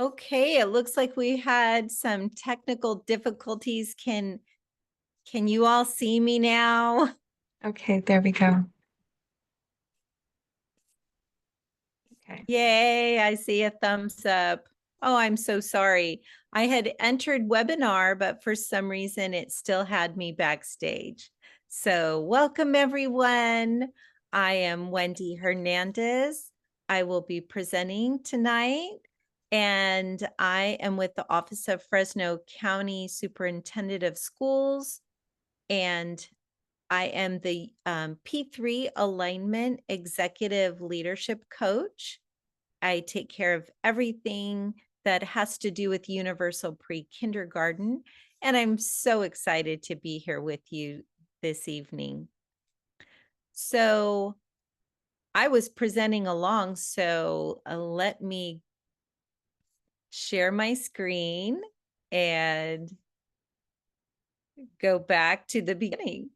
Okay, it looks like we had some technical difficulties. Can you all see me now? Okay, there we go. Okay. Yay, I see a thumbs up. Oh, I'm so sorry. I had entered webinar, but for some reason it still had me backstage. So welcome everyone. I am Wendy Hernandez. I will be presenting tonight, and I am with the Office of Fresno County Superintendent of Schools, and I am the P3 Alignment Executive Leadership Coach. I take care of everything that has to do with universal pre-kindergarten, and I'm so excited to be here with you this evening. So I was presenting along, so let me share my screen and go back to the beginning.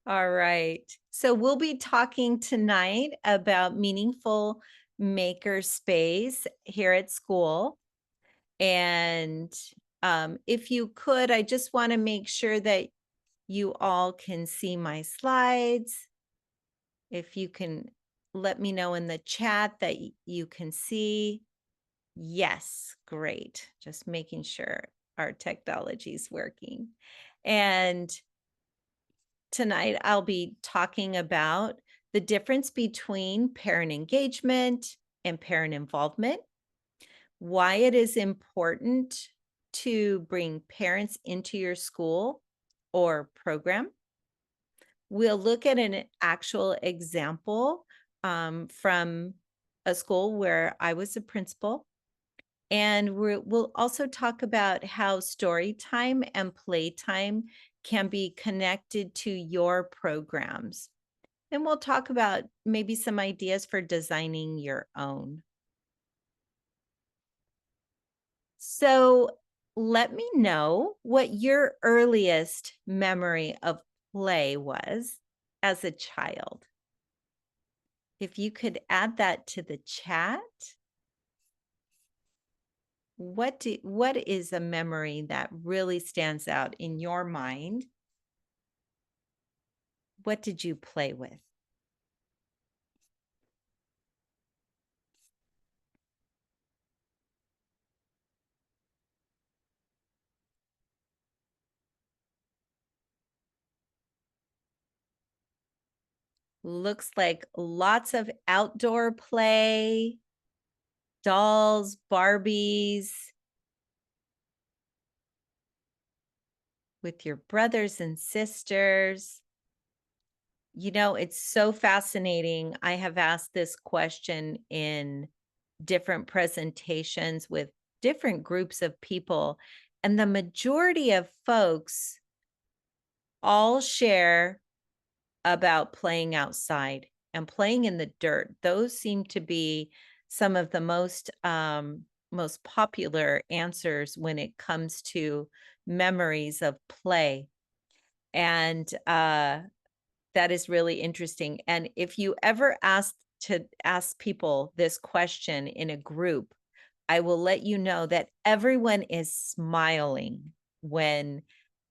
All right. So we'll be talking tonight about meaningful maker space here at school. And if you could, I just want to make sure that you all can see my slides. If you can let me know in the chat that you can see. Yes, great. Just making sure our technology is working. And tonight I'll be talking about the difference between parent engagement and parent involvement, why it is important to bring parents into your school or program. We'll look at an actual example from a school where I was a principal. And we'll also talk about how story time and playtime can be connected to your programs. And we'll talk about maybe some ideas for designing your own. So let me know what your earliest memory of play was as a child. If you could add that to the chat, what is a memory that really stands out in your mind? What did you play with? Looks like lots of outdoor play, dolls, Barbies, with your brothers and sisters. You know, it's so fascinating. I have asked this question in different presentations with different groups of people, and the majority of folks all share about playing outside and playing in the dirt. Those seem to be some of the most popular answers when it comes to memories of play. And that is really interesting. And if you ever ask people this question in a group, I will let you know that everyone is smiling when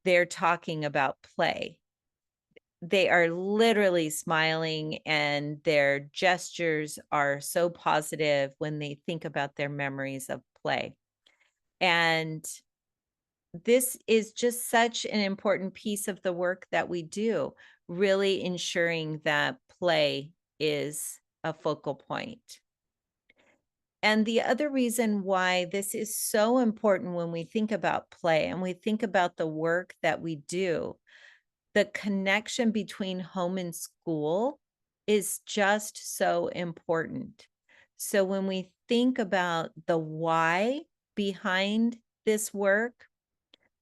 they're talking about play. They are literally smiling, and their gestures are so positive when they think about their memories of play. And this is just such an important piece of the work that we do, really ensuring that play is a focal point. And the other reason why this is so important when we think about play and we think about the work that we do, the connection between home and school is just so important. So when we think about the why behind this work,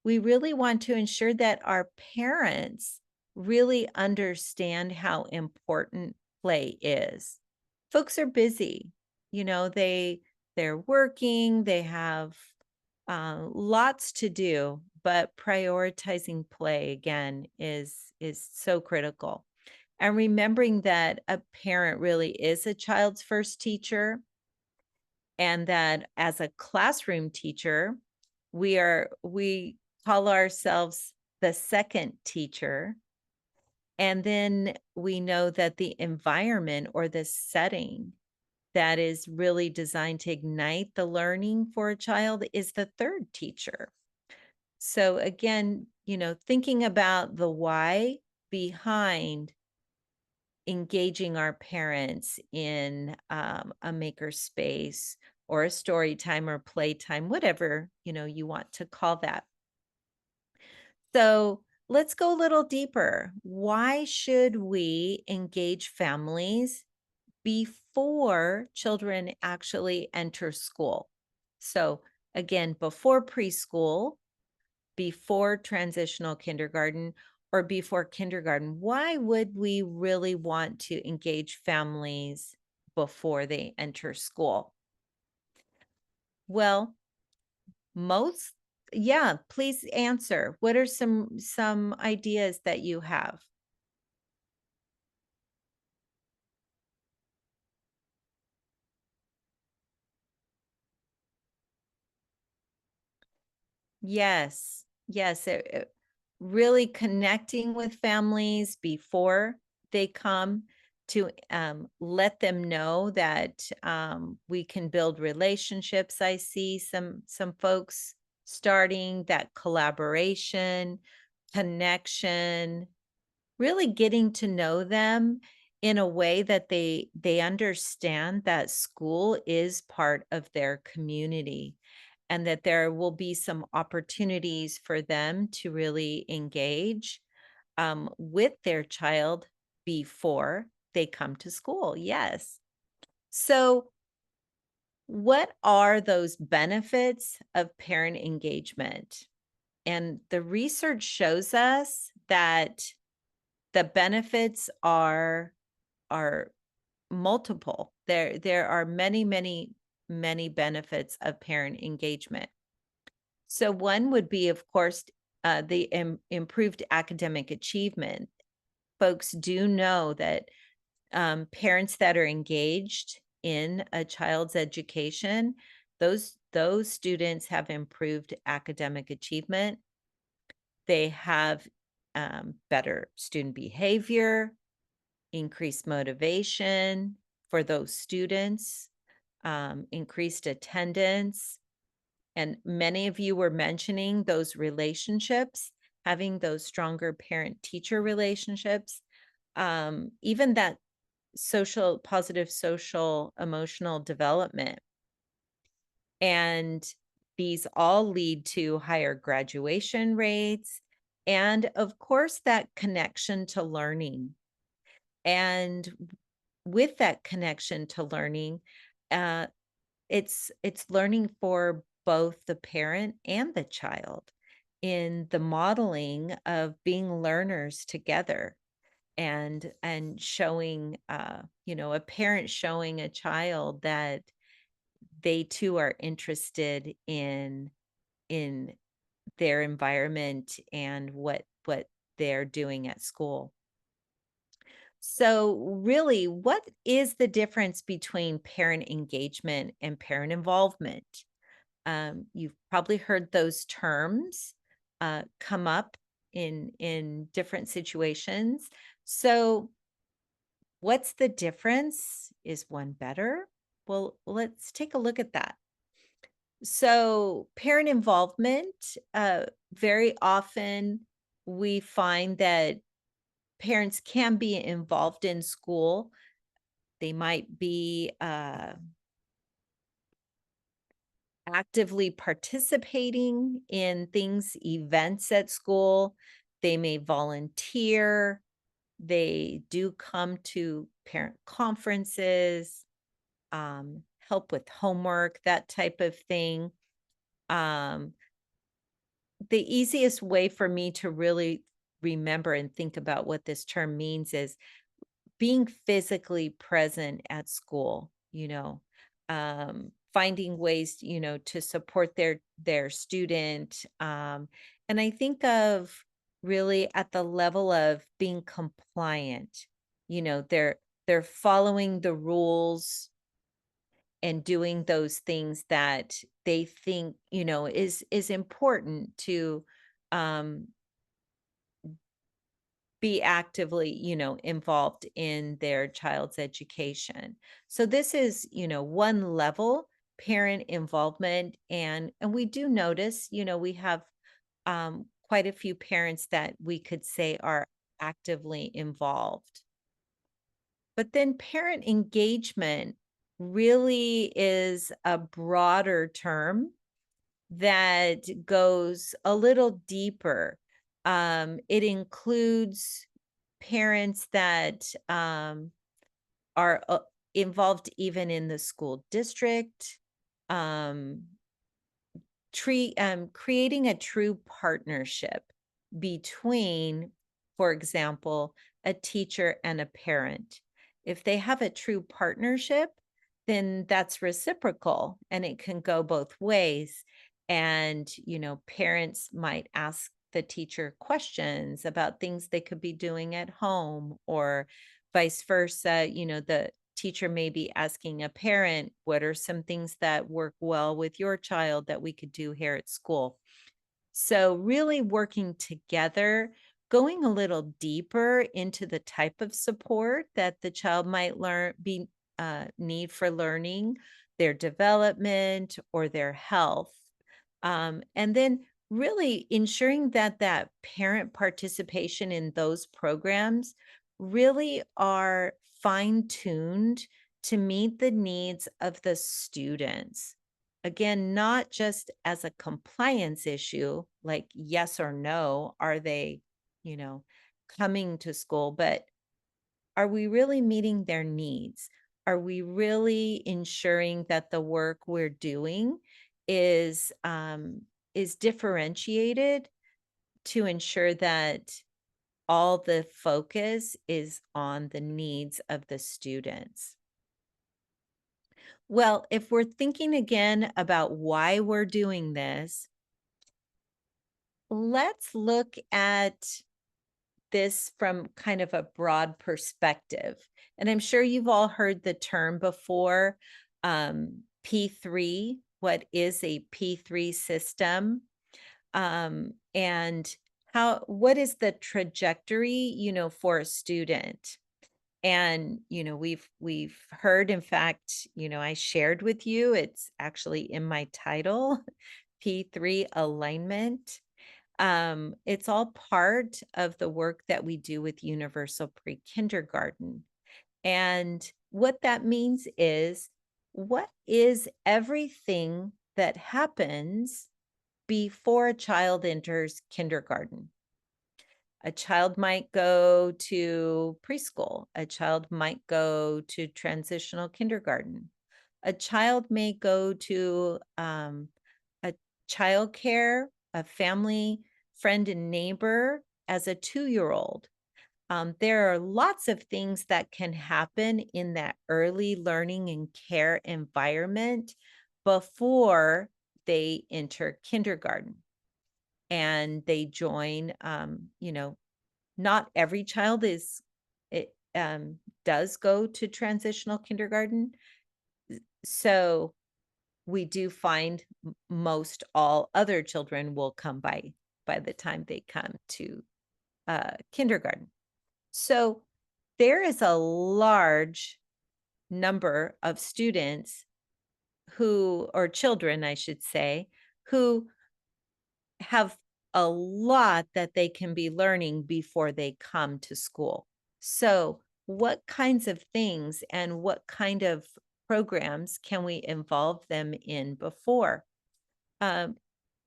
we really want to ensure that our parents really understand how important play is. Folks are busy, you know, they're working, they have lots to do, but prioritizing play again is so critical. And remembering that a parent really is a child's first teacher, and that as a classroom teacher, we call ourselves the second teacher. And then we know that the environment or the setting that is really designed to ignite the learning for a child is the third teacher. So again, thinking about the why behind engaging our parents in a maker space or a story time or playtime, whatever you want to call that. So let's go a little deeper. Why should we engage families before children actually enter school? So again, before preschool, before transitional kindergarten, or before kindergarten, why would we really want to engage families before they enter school? Well, most yeah, please answer. What are some ideas that you have? Yes. Yes, really connecting with families before they come to, let them know that, we can build relationships. I see some folks starting that collaboration, connection, really getting to know them in a way that they understand that school is part of their community and that there will be some opportunities for them to really engage with their child before they come to school. Yes. So, what are those benefits of parent engagement? And the research shows us that the benefits are multiple. There are many benefits of parent engagement. So one would be, of course, the improved academic achievement. Folks do know that parents that are engaged in a child's education, those students have improved academic achievement. They have better student behavior, increased motivation for those students, increased attendance. And many of you were mentioning those relationships, having those stronger parent teacher relationships, even that positive social emotional development. And these all lead to higher graduation rates. And of course, that connection to learning. And with that connection to learning, uh, it's learning for both the parent and the child in the modeling of being learners together and showing a parent showing a child that they too are interested in their environment and what they're doing at school. So, really, what is the difference between parent engagement and parent involvement? You've probably heard those terms come up in different situations. So, what's the difference? Is one better? Well, let's take a look at that. So, parent involvement, very often we find that parents can be involved in school. They might be actively participating in things, events at school. They may volunteer. They do come to parent conferences, help with homework, that type of thing. Um, the easiest way for me to really remember and think about what this term means is being physically present at school, finding ways, to support their student. And I think of really at the level of being compliant. They're following the rules and doing those things that they think, is important to um, be actively, involved in their child's education. So this is, one level parent involvement, and we do notice, we have quite a few parents that we could say are actively involved. But then parent engagement really is a broader term that goes a little deeper. It includes parents that are involved even in the school district, um, creating a true partnership between, for example, a teacher and a parent. If they have a true partnership, then that's reciprocal and it can go both ways. And, parents might ask the teacher questions about things they could be doing at home, or vice versa. The teacher may be asking a parent, what are some things that work well with your child that we could do here at school? So, really working together, going a little deeper into the type of support that the child might need for learning, their development, or their health. And then really ensuring that that parent participation in those programs really are fine tuned to meet the needs of the students. Again, not just as a compliance issue, like yes or no, are they, you know, coming to school, but are we really meeting their needs? Are we really ensuring that the work we're doing is is differentiated to ensure that all the focus is on the needs of the students? Well, if we're thinking again about why we're doing this, let's look at this from kind of a broad perspective. And I'm sure you've all heard the term before, P3. What is a P3 system? And what is the trajectory, for a student? And, we've heard, in fact, I shared with you, it's actually in my title, P3 alignment. It's all part of the work that we do with Universal Pre-Kindergarten. And what that means is, what is everything that happens before a child enters kindergarten? A child might go to preschool. A child might go to transitional kindergarten. A child may go to a childcare, a family friend and neighbor as a 2-year-old. There are lots of things that can happen in that early learning and care environment before they enter kindergarten and they join. Not every child it does go to transitional kindergarten. So we do find most all other children will come by the time they come to kindergarten. So there is a large number of students or children, I should say, who have a lot that they can be learning before they come to school. So, what kinds of things and what kind of programs can we involve them in before? Um,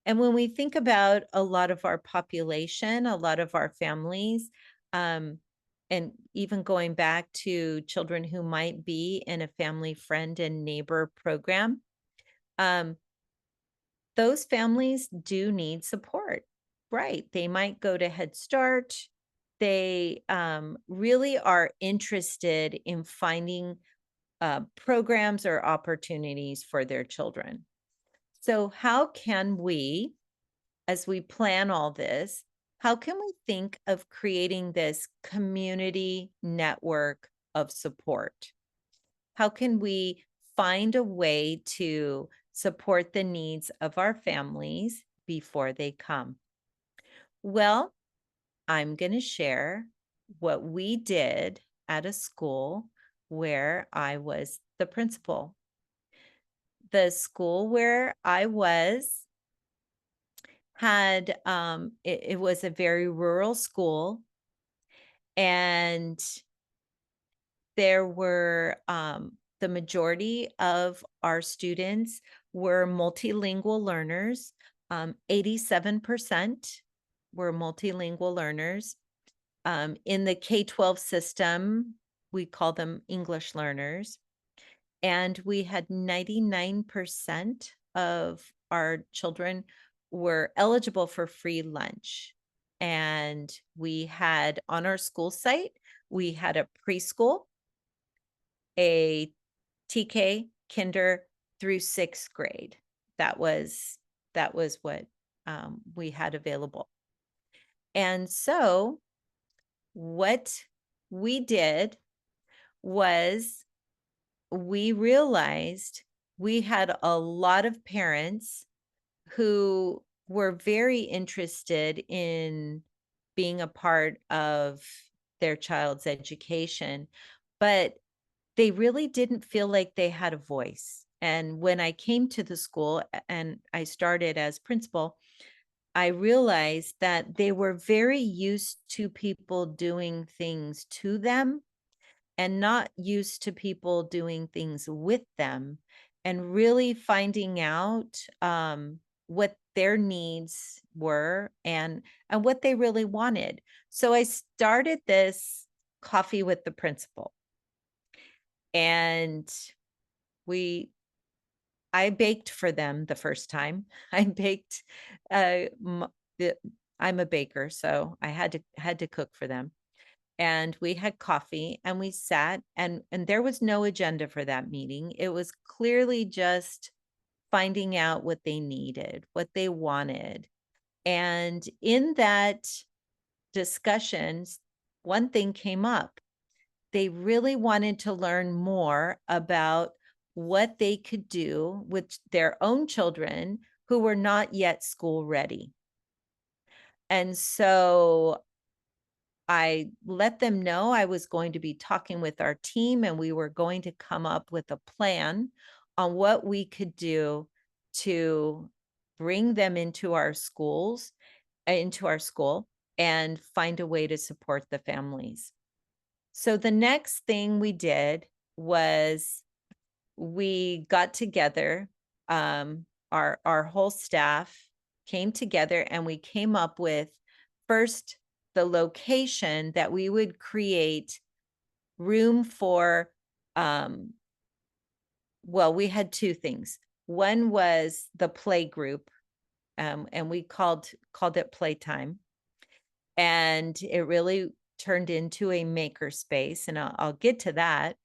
and when we think about a lot of our population, a lot of our families, um, and even going back to children who might be in a family friend and neighbor program, um, those families do need support, right? They might go to Head Start. They really are interested in finding programs or opportunities for their children. So, how can we, as we plan all this, how can we think of creating this community network of support? How can we find a way to support the needs of our families before they come? Well, I'm going to share what we did at a school where I was the principal. The school where I was had it was a very rural school, and there were the majority of our students were multilingual learners. 87% were multilingual learners. In the K-12 system, we call them English learners. And we had 99% of our children were eligible for free lunch. And we had on our school site, we had a preschool, a TK, kinder through 6th grade. That was what we had available. And so what we did was we realized we had a lot of parents who were very interested in being a part of their child's education, but they really didn't feel like they had a voice. And when I came to the school and I started as principal, I realized that they were very used to people doing things to them and not used to people doing things with them, and really finding out what their needs were and what they really wanted. So I started this coffee with the principal, and we I baked for them the first time. I baked the, I'm a baker, so I had to cook for them, and we had coffee and we sat, and there was no agenda for that meeting. It was clearly just finding out what they needed, what they wanted. And in that discussions, one thing came up. They really wanted to learn more about what they could do with their own children who were not yet school ready. And so I let them know I was going to be talking with our team, and we were going to come up with a plan on what we could do to bring them into our school, and find a way to support the families. So the next thing we did was we got together, our whole staff came together, and we came up with first the location that we would create room for. Um well we had two things. One was the play group, and we called it playtime, and it really turned into a maker space, and I'll get to that.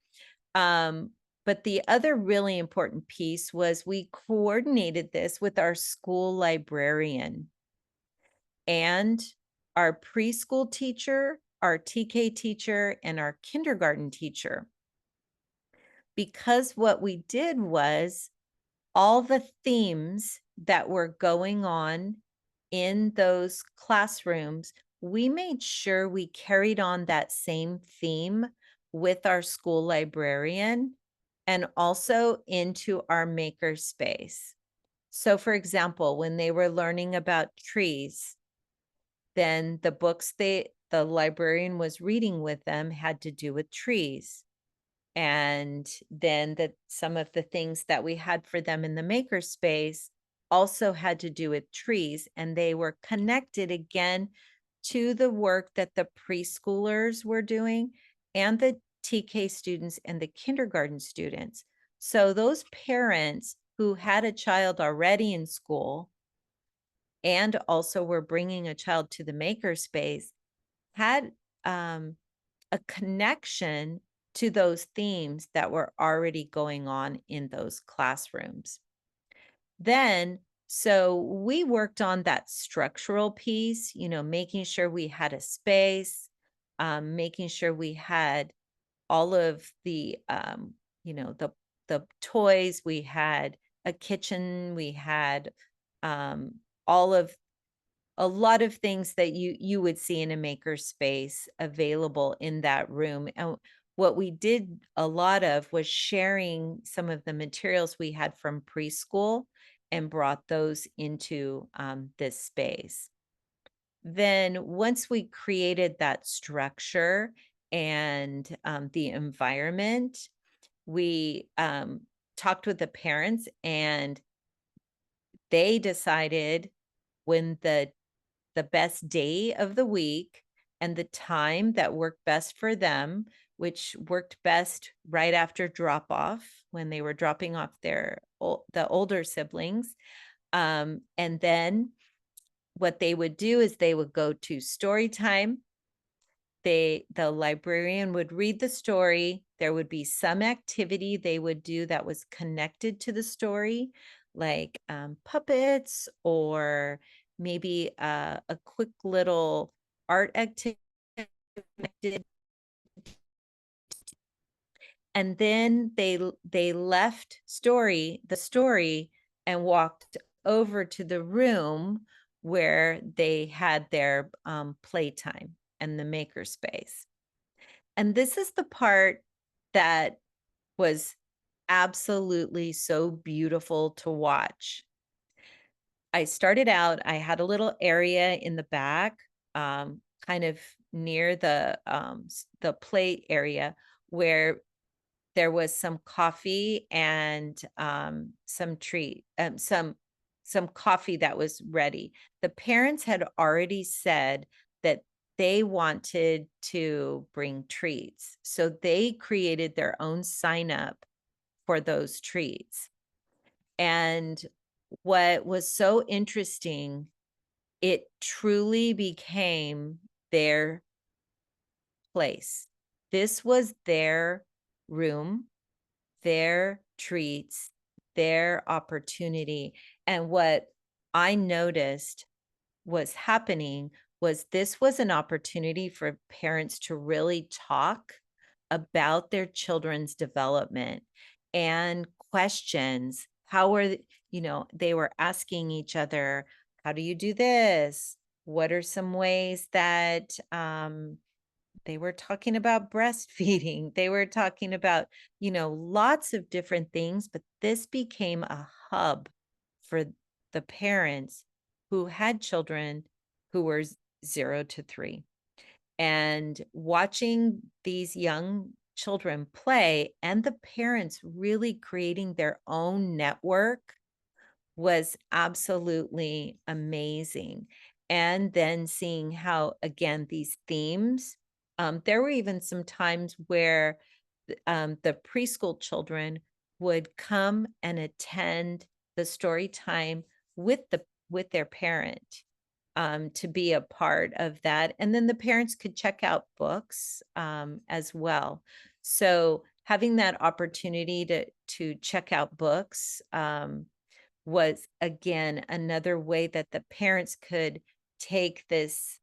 Um, but the other really important piece was we coordinated this with our school librarian and our preschool teacher, our TK teacher, and our kindergarten teacher. Because what we did was all the themes that were going on in those classrooms, we made sure we carried on that same theme with our school librarian and also into our maker space. So, for example, when they were learning about trees, then the librarian was reading with them had to do with trees. And then some of the things that we had for them in the maker space also had to do with trees, and they were connected again to the work that the preschoolers were doing and the TK students and the kindergarten students. So those parents who had a child already in school and also were bringing a child to the maker space had a connection to those themes that were already going on in those classrooms. Then, so we worked on that structural piece, making sure we had a space, making sure we had all of the the toys, we had a kitchen, we had um, all of a lot of things that you would see in a maker space available in that room. And what we did a lot of was sharing some of the materials we had from preschool and brought those into this space. Then once we created that structure and the environment, we talked with the parents, and they decided when the best day of the week and the time that worked best for them, which worked best right after drop off when they were dropping off the older siblings. And then what they would do is they would go to story time. The librarian would read the story. There would be some activity they would do that was connected to the story, like puppets, or maybe a quick little art activity. And then they left the story, and walked over to the room where they had their playtime and the maker space. And this is the part that was absolutely so beautiful to watch. I started out, I had a little area in the back, kind of near the play area, where there was some coffee and some coffee that was ready. The parents had already said that they wanted to bring treats, so they created their own sign up for those treats. And what was so interesting, it truly became their place. This was their room, their treats, their opportunity. And what I noticed was happening was this was an opportunity for parents to really talk about their children's development and questions. How are, they were asking each other, how do you do this? What are some ways that they were talking about breastfeeding. They were talking about, lots of different things, but this became a hub for the parents who had children who were 0 to 3. And watching these young children play and the parents really creating their own network was absolutely amazing. And then seeing how, again, these themes, there were even some times where the preschool children would come and attend the story time with their parent, to be a part of that. And then the parents could check out books as well. So having that opportunity to check out books, was again another way that the parents could take this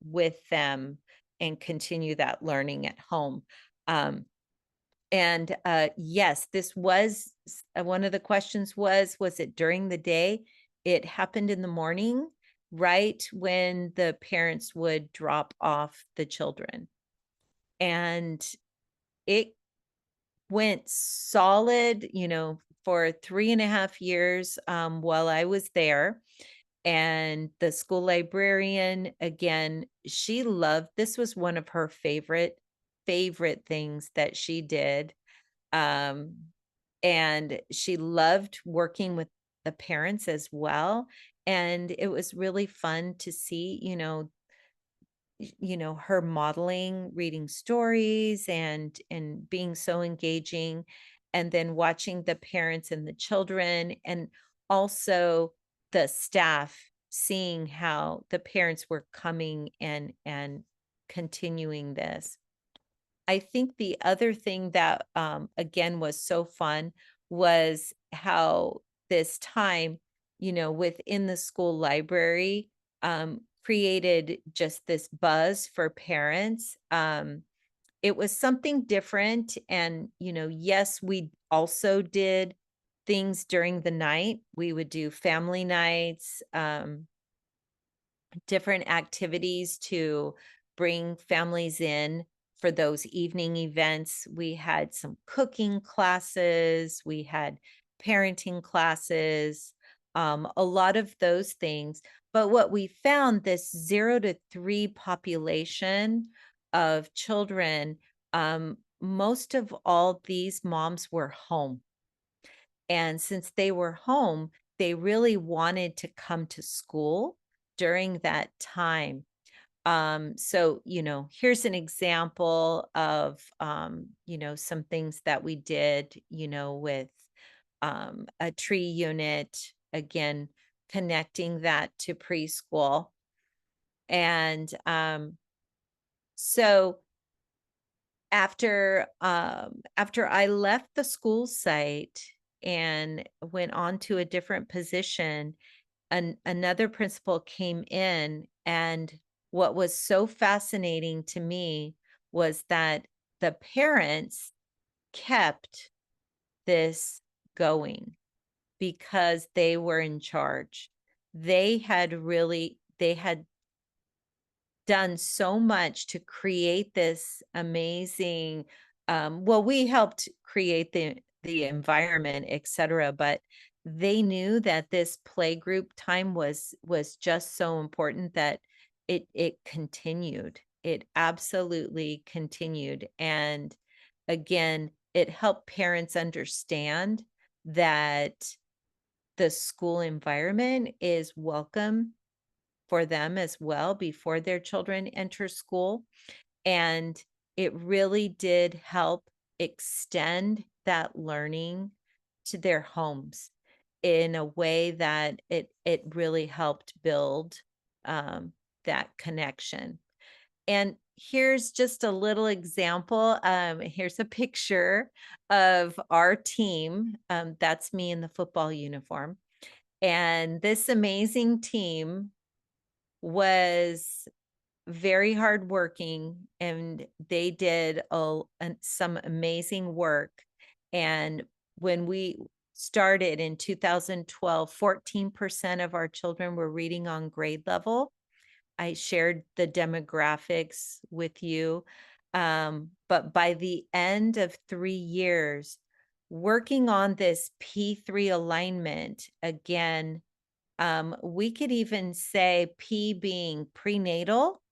with them and continue that learning at home. Um, and yes, this was one of the questions was it during the day? It happened in the morning, right when the parents would drop off the children. And it went solid, for 3.5 years while I was there. And the school librarian, again, she loved this was one of her favorite things that she did. Um, and she loved working with the parents as well. And it was really fun to see, her modeling reading stories and being so engaging, and then watching the parents and the children, and also the staff seeing how the parents were coming and continuing this. I think the other thing that again was so fun was how this time, within the school library, created just this buzz for parents. it was something different. And, yes, we also did things during the night. We would do family nights, different activities to bring families in for those evening events. We had some cooking classes, we had parenting classes, a lot of those things. But what we found, this 0 to 3 population of children, most of all these moms were home. And since they were home, they really wanted to come to school during that time. So, here's an example of, some things that we did, with a tree unit, again, connecting that to preschool. And so after I left the school site and went on to a different position, another principal came in, and what was so fascinating to me was that the parents kept this going because they were in charge. They had done so much to create this amazing, well, we helped create the environment, etc., but they knew that this play group time was just so important that it continued. It absolutely continued. And again, it helped parents understand that the school environment is welcome for them as well before their children enter school. And it really did help extend that learning to their homes in a way that it really helped build um, that connection. And here's just a little example. Here's a picture of our team. That's me in the football uniform. And this amazing team was very hardworking, and they did some amazing work. And when we started in 2012, 14% of our children were reading on grade level. I shared the demographics with you. But by the end of 3 years, working on this P3 alignment, again, we could even say P being prenatal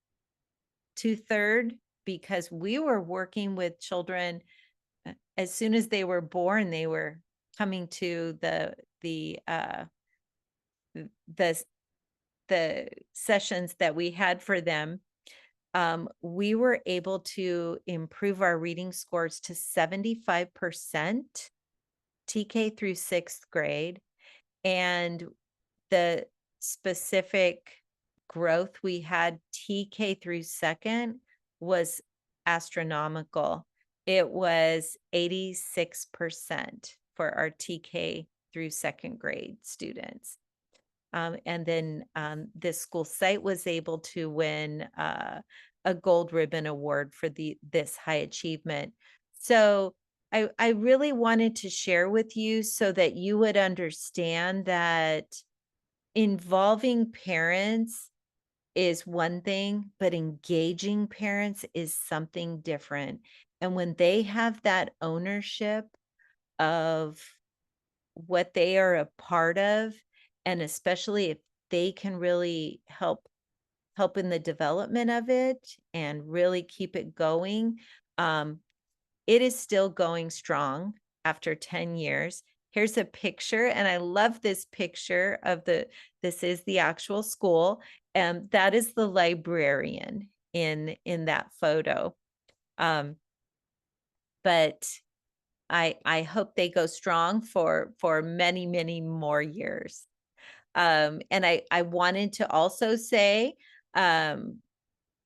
to third, because we were working with children as soon as they were born. They were coming to the the sessions that we had for them. We were able to improve our reading scores to 75% TK through sixth grade. And the specific growth we had TK through second was astronomical. It was 86% for our TK through second grade students. And then this school site was able to win a gold ribbon award for this high achievement. So I really wanted to share with you so that you would understand that involving parents is one thing, but engaging parents is something different. And when they have that ownership of what they are a part of, and especially if they can really help in the development of it and really keep it going, um, it is still going strong after 10 years. Here's a picture, and I love this picture of this is the actual school, and that is the librarian in that photo. Um, but I hope they go strong for many, many more years. And I wanted to also say, um,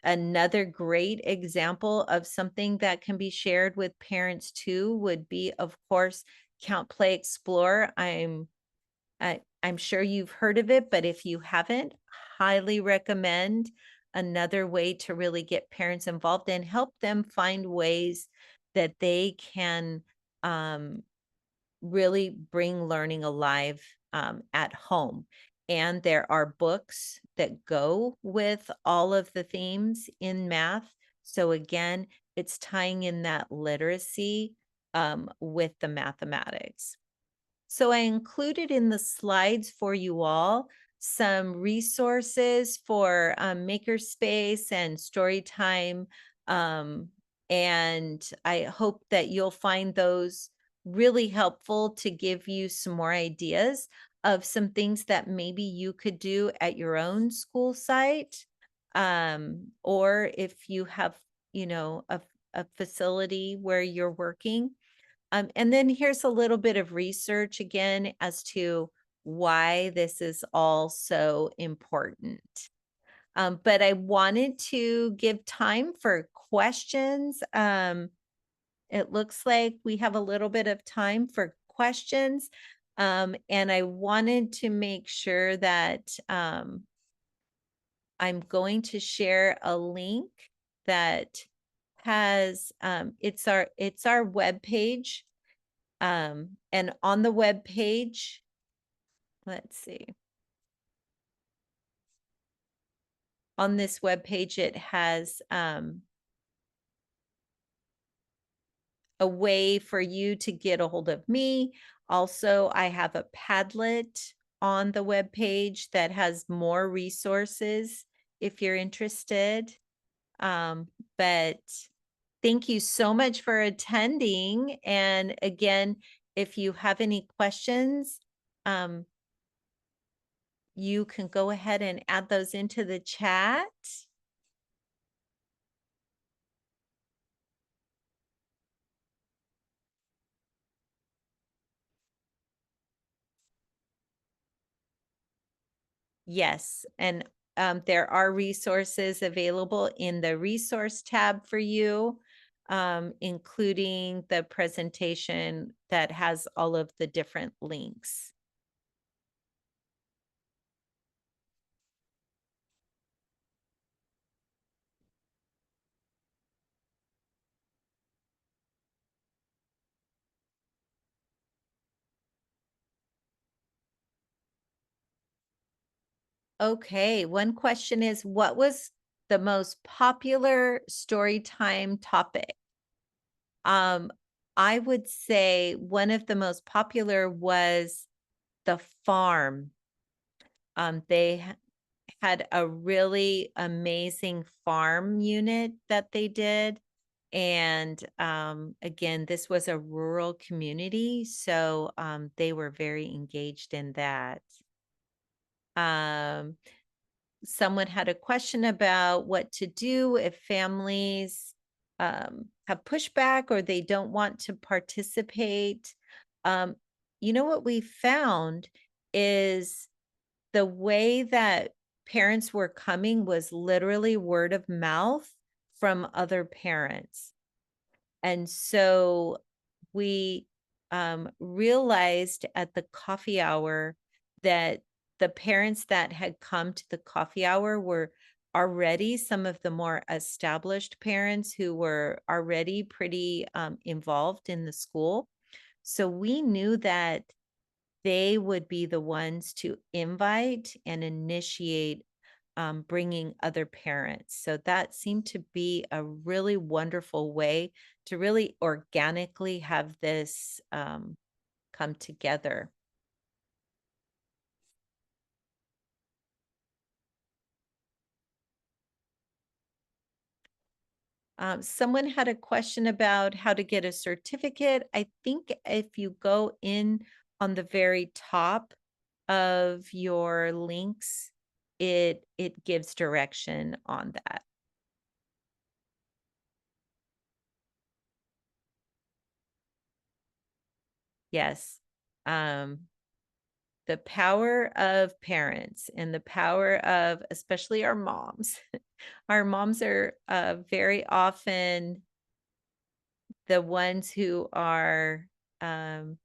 another great example of something that can be shared with parents too would be, of course, Count Play Explore. I'm sure you've heard of it, but if you haven't, highly recommend. another way to really get parents involved and help them find ways that they can um, really bring learning alive at home. And there are books that go with all of the themes in math. So, again, it's tying in that literacy with the mathematics. So I included in the slides for you all some resources for Makerspace and Storytime. Um, and I hope that you'll find those really helpful to give you some more ideas of some things that maybe you could do at your own school site. Or if you have, a facility where you're working, and then here's a little bit of research again as to why this is all so important. But I wanted to give time for questions. It looks like we have a little bit of time for questions. And I wanted to make sure that I'm going to share a link that has it's our web page, and on the web page, let's see, on this web page, it has a way for you to get a hold of me. Also, I have a Padlet on the web page that has more resources if you're interested. Um, but thank you so much for attending. And again, if you have any questions, um, you can go ahead and add those into the chat. Yes, and there are resources available in the resource tab for you, including the presentation that has all of the different links. Okay, one question is, what was the most popular story time topic? Um, I would say one of the most popular was the farm. They had a really amazing farm unit that they did. And again, this was a rural community, so they were very engaged in that. Um, Someone had a question about what to do if families have pushback or they don't want to participate. Um, what we found is the way that parents were coming was literally word of mouth from other parents. And so we realized at the coffee hour that the parents that had come to the coffee hour were already some of the more established parents who were already pretty involved in the school. So we knew that they would be the ones to invite and initiate bringing other parents. So that seemed to be a really wonderful way to really organically have this come together. Someone had a question about how to get a certificate. I think if you go in on the very top of your links, it gives direction on that. Yes. Um, the power of parents and the power of especially our moms. Our moms are very often the ones who are um,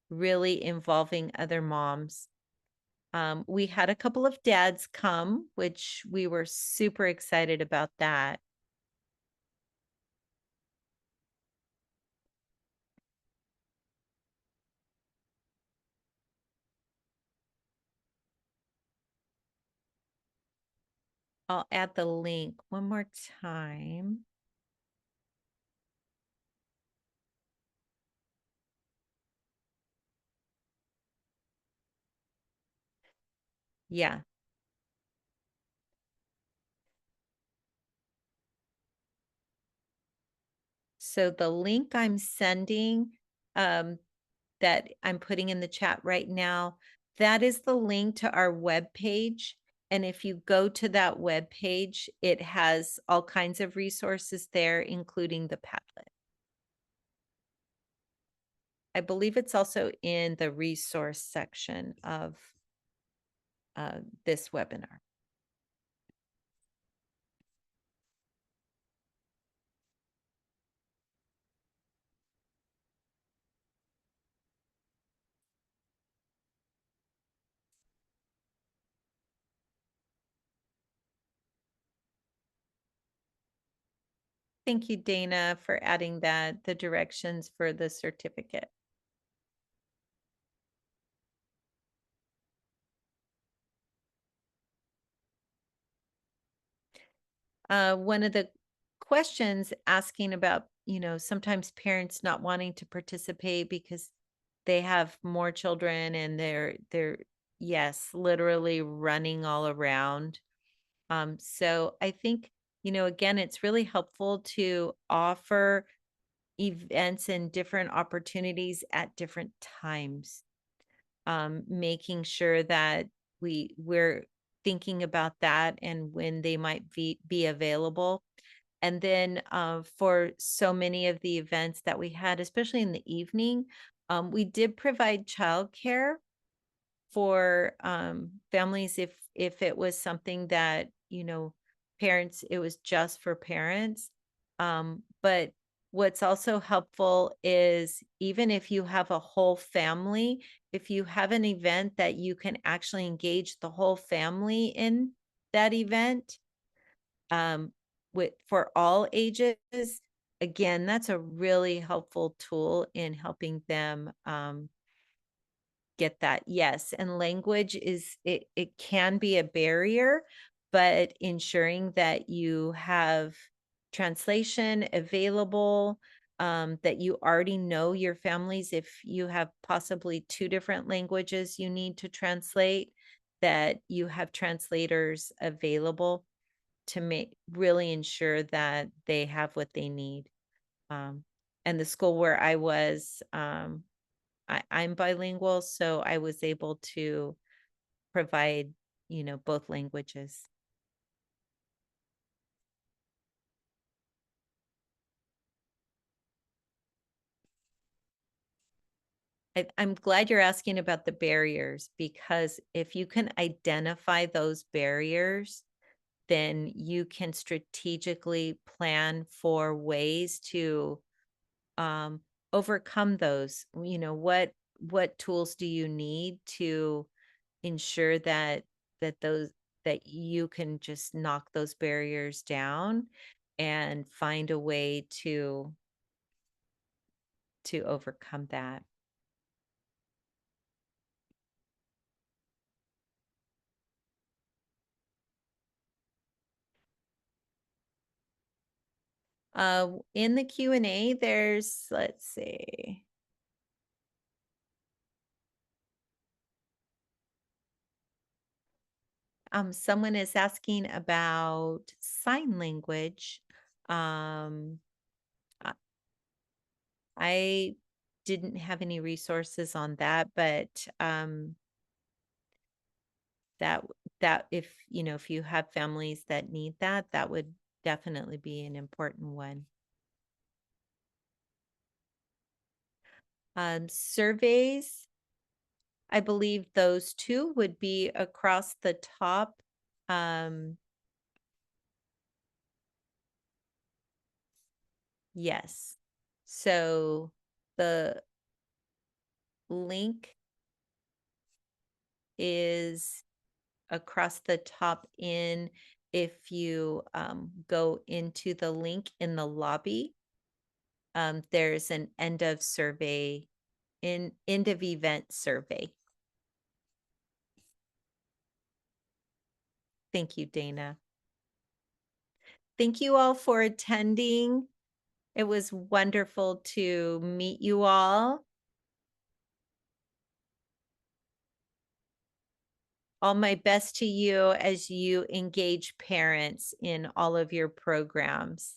really involving other moms. We had a couple of dads come, which we were super excited about that. I'll add the link one more time. Yeah. So the link I'm sending, um, that I'm putting in the chat right now, that is the link to our web page. And if you go to that web page, it has all kinds of resources there, including the Padlet. I believe it's also in the resource section of this webinar. Thank you, Dana, for adding that, the directions for the certificate. One of the questions asking about, sometimes parents not wanting to participate because they have more children and they're yes, literally running all around. So I think, again, it's really helpful to offer events and different opportunities at different times, making sure that we're thinking about that and when they might be available. And then for so many of the events that we had, especially in the evening, we did provide childcare for families if it was something that parents, it was just for parents. But what's also helpful is even if you have a whole family, if you have an event that you can actually engage the whole family in that event, um, with for all ages, again, that's a really helpful tool in helping them get that. Yes, and language is it can be a barrier, but ensuring that you have translation available, that you already know your families. If you have possibly two different languages you need to translate, that you have translators available to make really ensure that they have what they need. Um, and the school where I was, I'm bilingual, so I was able to provide, both languages. I'm glad you're asking about the barriers because if you can identify those barriers, then you can strategically plan for ways to um, overcome those. What tools do you need to ensure that that you can just knock those barriers down and find a way to overcome that. In the Q&A, there's, let's see. Someone is asking about sign language. Um, I I didn't have any resources on that, but that that if you have families that need that, that would definitely be an important one. Surveys, I believe those two would be across the top. Um, yes. So the link is across the top if you go into the link in the lobby, there's an end of event survey. Thank you, Dana. Thank you all for attending. It was wonderful to meet you all. All my best to you as you engage parents in all of your programs.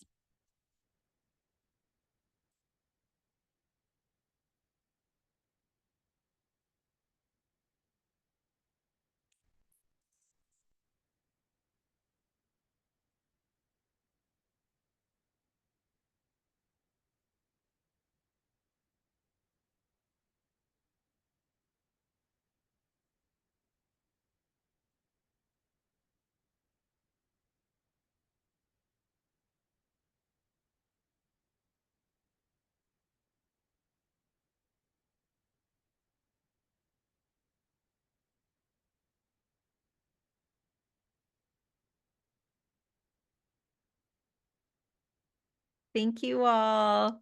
Thank you all.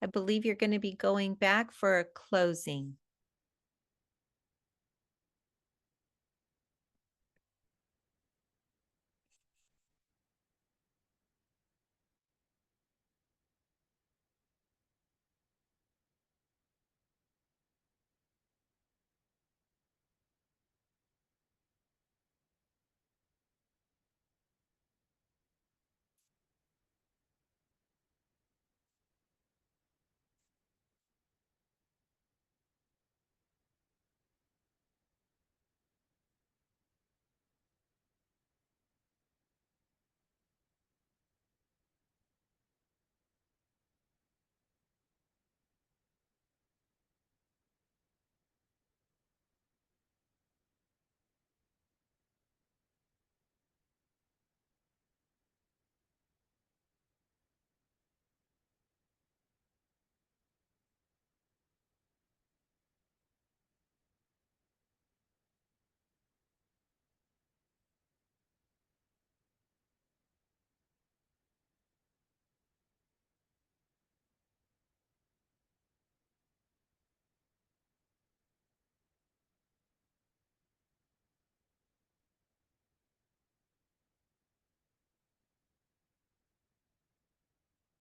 I believe you're going to be going back for a closing.